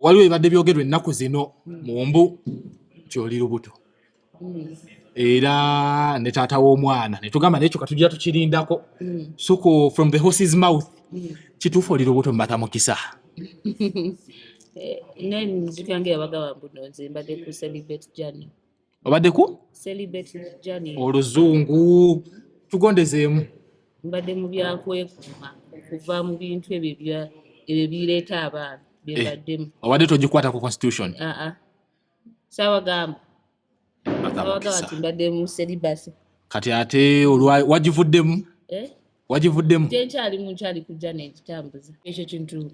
waliwo ebadde byogerwa ennaku zino mu mbu kyoli lubuto era ne taata w'omwana ne tugamba n'ekyo katujja tukirindako suko from the horse's mouth kituufu oli lubuto Martha Mukisa. Nzikange abagaba mbuno nze mbadde ku celibate journey. Obadde ku celibate journey oluzungu tugondezeemu. Mbadde mu byakwekuuma kuva mu bintu ebyo bireeta abaana byebaddemu. Obadde togikwata ku constitution? Sawagamba ati mbadde mu celibate. Kati ate wagivuddemu? Wagivuddemu? Nkyali kujja n'ekitambuza ekyo kintu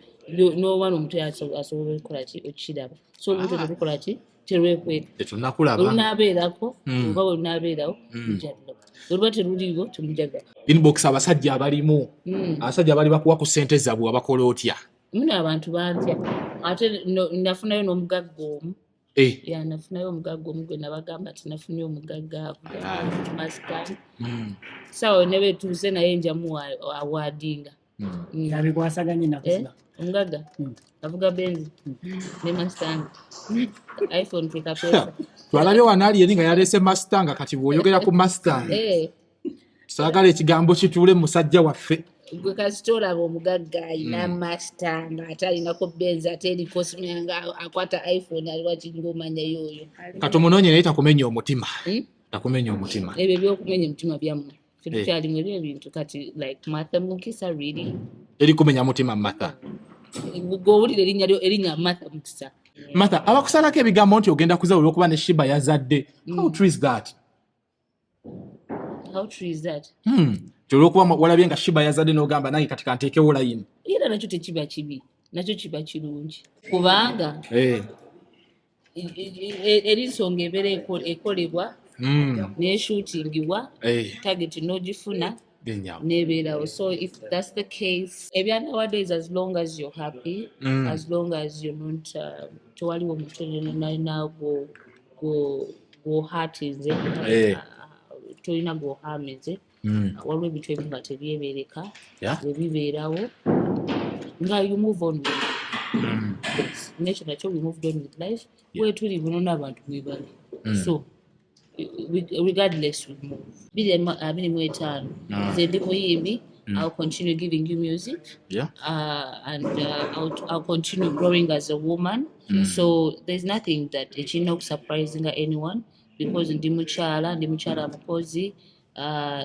n'obwana omuto asobola okukola ki okukiraba so obuto tebukola ki terwekweka tetunakulaba olunaabeerako oba olunaabeerawo mujadde oluba teruliiwo temujadde. Inbox abasajja abalimu abasajja abali bakuwa ku ssente zaabwe abakola otya? Muno abantu bantya ate nafunayo n'omugagga omu nafunayo omugagga omu gwe nabagamba ati nafunye omugagga Mustang. Sawa ne betuuse naye njamu awadinga yabikwasaganye nakuzina omugagga avuga Benz ne Mustang iPhone teka pesa twalabye wanaali yeri nga yaleese Mustang kati bw'oyogera ku Mustang saagala ekigambo kituule musajja waffe gwe kasitola omugagga ayina Mustang ate alinako Benz ate eriko simenga akwata iPhone aliwa kingomanya yoyo kati omunoonye naye takumenya omutima takumenya omutima ebyo byokumenya omutima byammwe tukyalimu ebyo ebintu kati like Martha Mukisa really eri kumenya mutima Martha gowulira erinnya Martha Mukisa. Martha abakusalako ebigambo nti ogenda kuza olw'okuba ne Shiba yazadde how true is that? How true is that? Olw'okuba walabye nga Shiba yazadde n'ogamba nange kati kanteekewo layini era nakyo tekiba kibi nakyo kiba kirungi kubanga ensonga ebeera ekolebwa neshutingibwa target n'ogifuna nebeerawo. So if that's the case ebya nowadays as long as you're happy as long as you're not tewaliwo omuntu yenna gohatinze tolina gohamize waliwo ebintu ebimu nga tebyebereka webibeerawo nga you move on with nekyo nakyo we moved on with life wetuli buno n'abantu mwebali so regardless we move 25 nze ndi muyimbi I'll continue giving you music and I'll continue growing as a woman so there's nothing that ekirina okusurprising anyone because ndi mukyala mukozi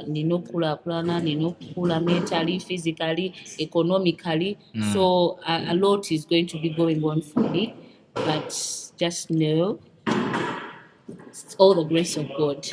nina okukulaakulana nina okukula mentally physically economically so a lot is going to be going on for me but just know it's all the grace of God.